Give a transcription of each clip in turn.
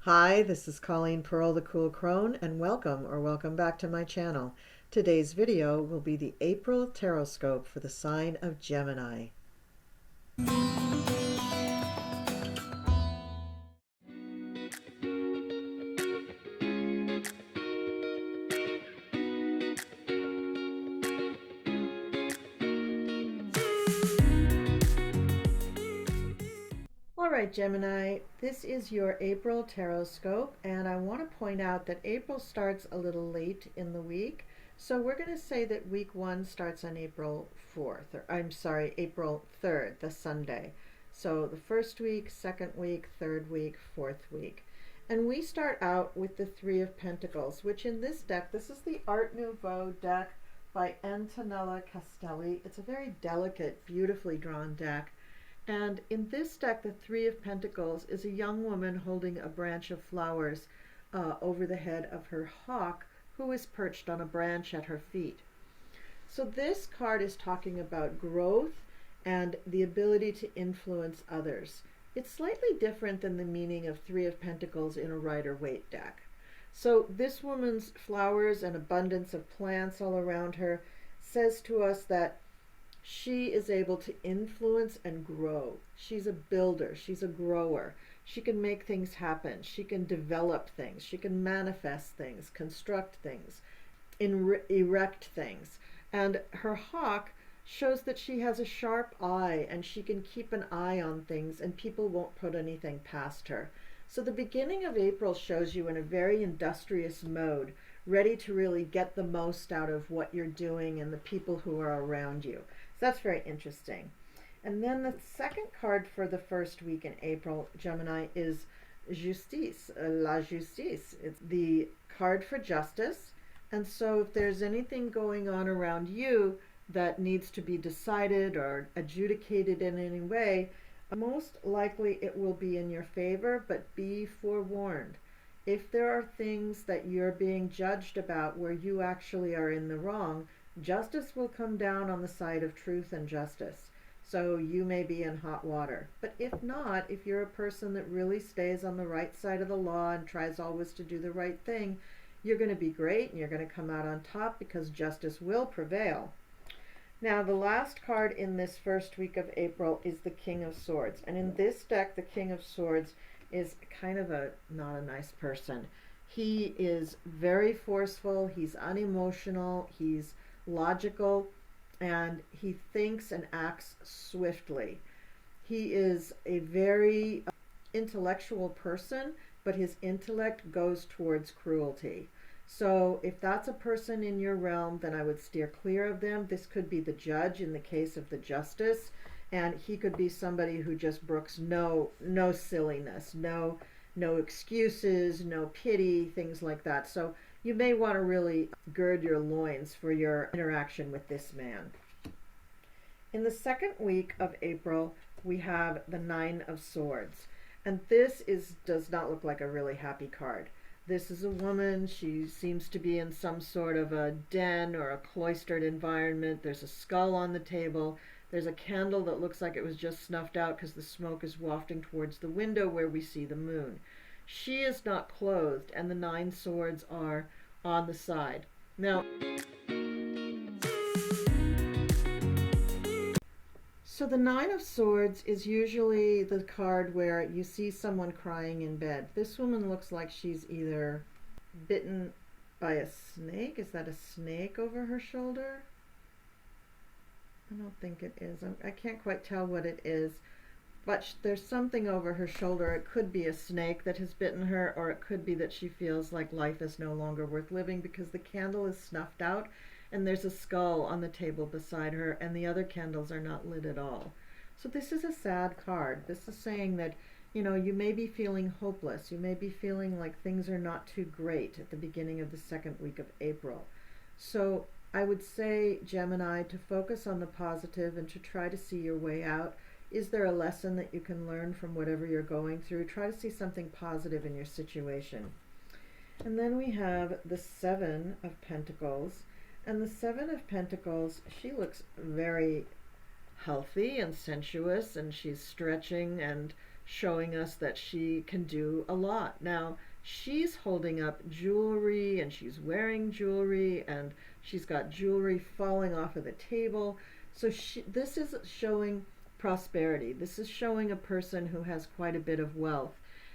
Hi, this is Colleen Pearl the Cool Crone, and welcome back to my channel. Today's video will be the April Tarotscope for the sign of Gemini. All right, Gemini, this is your April Tarotscope, and I want to point out that April starts a little late in the week. So we're going to say that week 1 starts on April 4th, or I'm sorry, April 3rd, the Sunday. So the first week, second week, third week, fourth week. And we start out with the Three of Pentacles, which in this deck, this is the Art Nouveau deck by Antonella Castelli. It's a very delicate, beautifully drawn deck. And in this deck, the Three of Pentacles is a young woman holding a branch of flowers over the head of her hawk, who is perched on a branch at her feet. So this card is talking about growth and the ability to influence others. It's slightly different than the meaning of Three of Pentacles in a Rider-Waite deck. So this woman's flowers and abundance of plants all around her says to us that she is able to influence and grow. She's a builder. She's a grower. She can make things happen. She can develop things. She can manifest things, construct things, erect things. And her hawk shows that she has a sharp eye and she can keep an eye on things and people won't put anything past her. So the beginning of April shows you in a very industrious mode, ready to really get the most out of what you're doing and the people who are around you. So that's very interesting. And then the second card for the first week in April, Gemini, is Justice, La Justice. It's the card for justice. And so if there's anything going on around you that needs to be decided or adjudicated in any way, most likely it will be in your favor, but be forewarned. If there are things that you're being judged about where you actually are in the wrong, justice will come down on the side of truth and justice. So you may be in hot water. But if not, if you're a person that really stays on the right side of the law and tries always to do the right thing, you're going to be great and you're going to come out on top because justice will prevail. Now, the last card in this first week of April is the King of Swords. And in this deck, the King of Swords is kind of not a nice person. He is very forceful, he's unemotional, he's logical, and he thinks and acts swiftly. He is a very intellectual person, but his intellect goes towards cruelty. So if that's a person in your realm, then I would steer clear of them. This could be the judge in the case of the justice, and he could be somebody who just brooks no silliness, no excuses, no pity, things like that. So you may want to really gird your loins for your interaction with this man. In the second week of April, we have the Nine of Swords, and this does not look like a really happy card. This is a woman. She seems to be in some sort of a den or a cloistered environment. There's a skull on the table. There's a candle that looks like it was just snuffed out because the smoke is wafting towards the window where we see the moon. She is not clothed, and the 9 swords are on the side. Now, so the 9 of Swords is usually the card where you see someone crying in bed. This woman looks like she's either bitten by a snake. Is that a snake over her shoulder? I don't think it is. I can't quite tell what it is. But there's something over her shoulder. It could be a snake that has bitten her, or it could be that she feels like life is no longer worth living because the candle is snuffed out and there's a skull on the table beside her and the other candles are not lit at all. So this is a sad card. This is saying that, you may be feeling hopeless. You may be feeling like things are not too great at the beginning of the second week of April. So I would say, Gemini, to focus on the positive and to try to see your way out. Is there a lesson that you can learn from whatever you're going through? Try to see something positive in your situation. And then we have the Seven of Pentacles. And the Seven of Pentacles, she looks very healthy and sensuous, and she's stretching and showing us that she can do a lot. Now, she's holding up jewelry and she's wearing jewelry and she's got jewelry falling off of the table. So this is showing prosperity. This is showing a person who has quite a bit of wealth,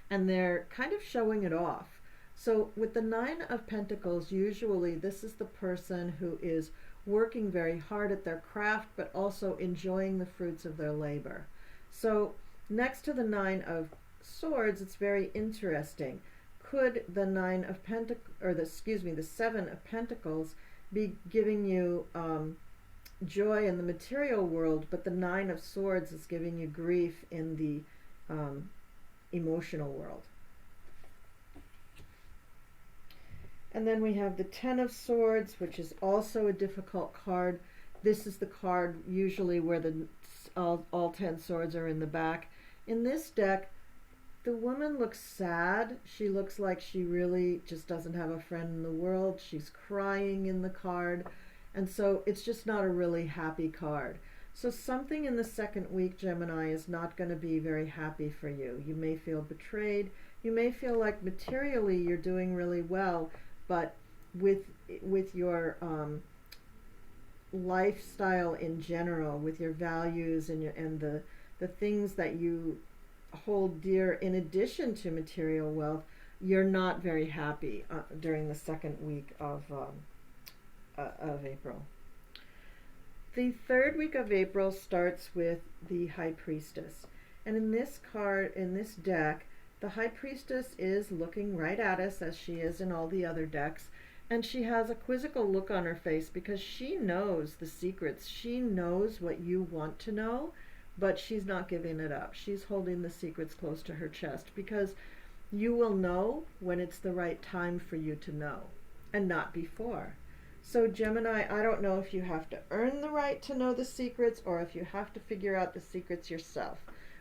and they're kind of showing it off. So with the Nine of Pentacles, usually this is the person who is working very hard at their craft, but also enjoying the fruits of their labor. So next to the Nine of Swords, it's very interesting. Could the Nine of Pentacles, or the Seven of Pentacles, be giving you joy in the material world, but the Nine of Swords is giving you grief in the emotional world? And then we have the Ten of Swords, which is also a difficult card. This is the card usually where the all 10 swords are in the back. In this deck, the woman looks sad. She looks like she really just doesn't have a friend in the world. She's crying in the card. And so it's just not a really happy card. So something in the second week, Gemini, is not going to be very happy for you. You may feel betrayed. You may feel like materially you're doing really well, but with your lifestyle in general, with your values and the things that you hold dear in addition to material wealth, you're not very happy during the second week of April. The third week of April starts with the High Priestess. And in this card, in this deck, the High Priestess is looking right at us, as she is in all the other decks, and she has a quizzical look on her face because she knows the secrets. She knows what you want to know, but she's not giving it up. She's holding the secrets close to her chest because you will know when it's the right time for you to know, and not before. So Gemini, I don't know if you have to earn the right to know the secrets or if you have to figure out the secrets yourself.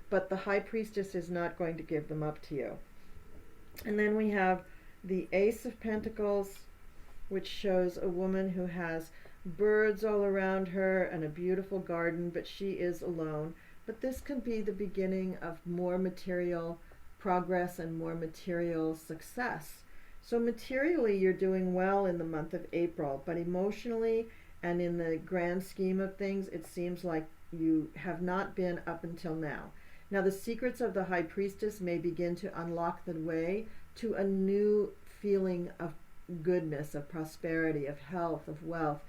But the High Priestess is not going to give them up to you. And then we have the Ace of Pentacles, which shows a woman who has birds all around her and a beautiful garden, but she is alone. But this can be the beginning of more material progress and more material success. So materially, you're doing well in the month of April, but emotionally and in the grand scheme of things, it seems like you have not been up until now. Now, the secrets of the High Priestess may begin to unlock the way to a new feeling of goodness, of prosperity, of health, of wealth.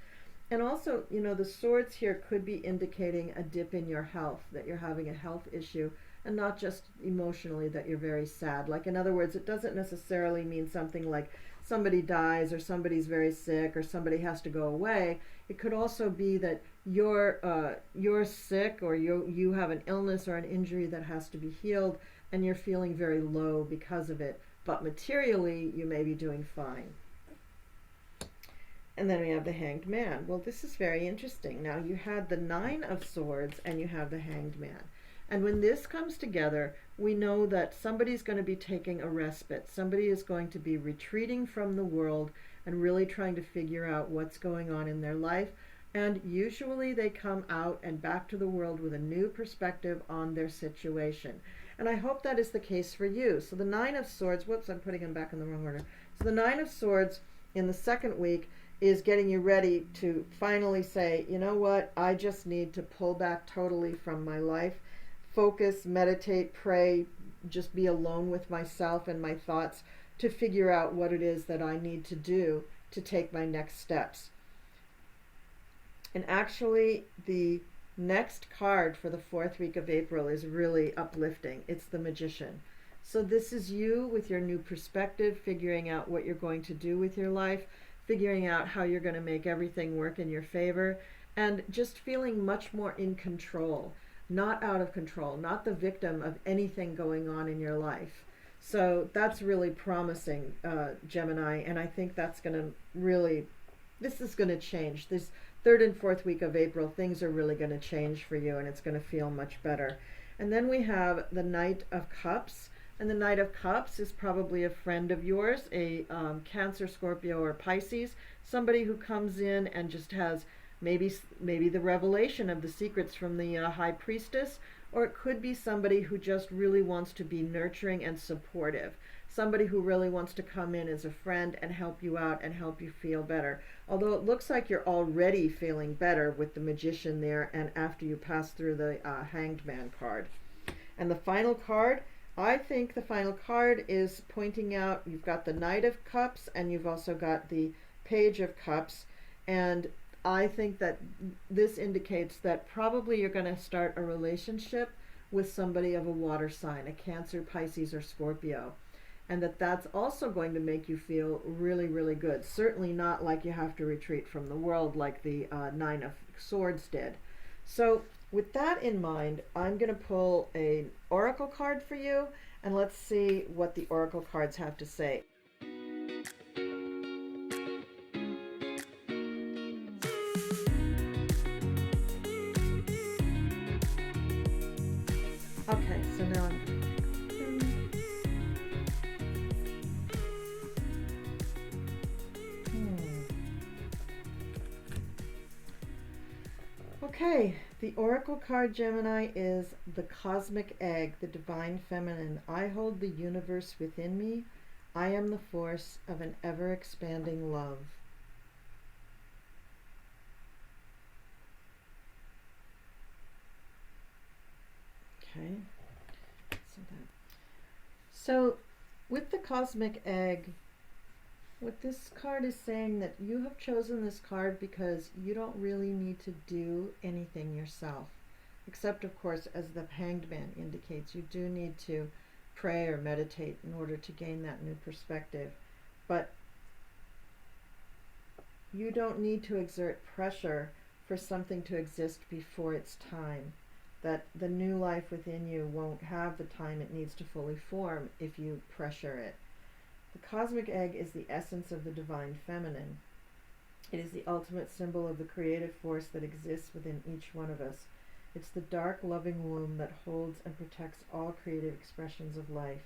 And also, the swords here could be indicating a dip in your health, that you're having a health issue, and not just emotionally that you're very sad. Like, in other words, it doesn't necessarily mean something like somebody dies or somebody's very sick or somebody has to go away. It could also be that you're sick, or you have an illness or an injury that has to be healed, and you're feeling very low because of it. But materially, you may be doing fine. And then we have the Hanged Man. Well, this is very interesting. Now, you had the Nine of Swords and you have the Hanged Man. And when this comes together, we know that somebody's going to be taking a respite. Somebody is going to be retreating from the world and really trying to figure out what's going on in their life. And usually they come out and back to the world with a new perspective on their situation. And I hope that is the case for you. So the Nine of Swords, whoops, I'm putting them back in the wrong order. So the Nine of Swords in the second week is getting you ready to finally say, you know what, I just need to pull back totally from my life, focus, meditate, pray, just be alone with myself and my thoughts to figure out what it is that I need to do to take my next steps. And actually, the next card for the fourth week of April is really uplifting. It's the Magician. So this is you with your new perspective, figuring out what you're going to do with your life, figuring out how you're going to make everything work in your favor, and just feeling much more in control, not out of control, not the victim of anything going on in your life. So that's really promising, Gemini, and I think that's going to really, this is going to change. This third and fourth week of April, things are really going to change for you, and it's going to feel much better. And then we have the Knight of Cups. And the Knight of Cups is probably a friend of yours, a Cancer, Scorpio, or Pisces, somebody who comes in and just has maybe the revelation of the secrets from the High Priestess, or it could be somebody who just really wants to be nurturing and supportive. Somebody who really wants to come in as a friend and help you out and help you feel better. Although it looks like you're already feeling better with the Magician there and after you pass through the Hanged Man card. And the final card, I think the final card is pointing out you've got the Knight of Cups and you've also got the Page of Cups. And I think that this indicates that probably you're going to start a relationship with somebody of a water sign, a Cancer, Pisces, or Scorpio. And that's also going to make you feel really, really good. Certainly not like you have to retreat from the world like the Nine of Swords did. So with that in mind, I'm going to pull an oracle card for you, and let's see what the oracle cards have to say. Okay, so now Okay, the oracle card, Gemini, is the cosmic egg, the divine feminine. I hold the universe within me. I am the force of an ever-expanding love. Okay, so with the cosmic egg, what this card is saying that you have chosen this card because you don't really need to do anything yourself. Except, of course, as the Hanged Man indicates, you do need to pray or meditate in order to gain that new perspective. But you don't need to exert pressure for something to exist before its time. That the new life within you won't have the time it needs to fully form if you pressure it. The cosmic egg is the essence of the divine feminine. It is the ultimate symbol of the creative force that exists within each one of us. It's the dark, loving womb that holds and protects all creative expressions of life.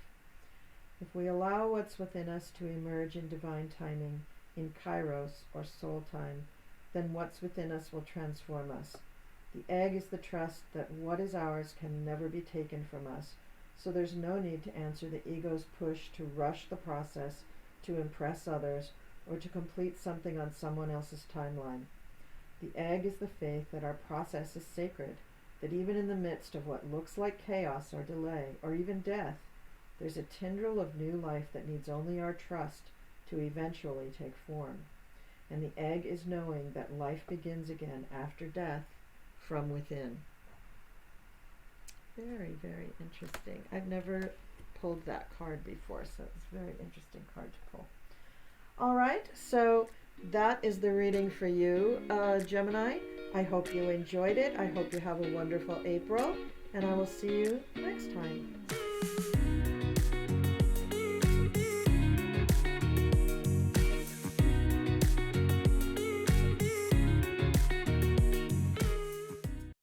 If we allow what's within us to emerge in divine timing, in kairos, or soul time, then what's within us will transform us. The egg is the trust that what is ours can never be taken from us, so there's no need to answer the ego's push to rush the process, to impress others, or to complete something on someone else's timeline. The egg is the faith that our process is sacred, that even in the midst of what looks like chaos or delay, or even death, there's a tendril of new life that needs only our trust to eventually take form. And the egg is knowing that life begins again after death from within. Very, very interesting. I've never pulled that card before, so it's a very interesting card to pull. All right, so that is the reading for you, Gemini. I hope you enjoyed it. I hope you have a wonderful April, and I will see you next time.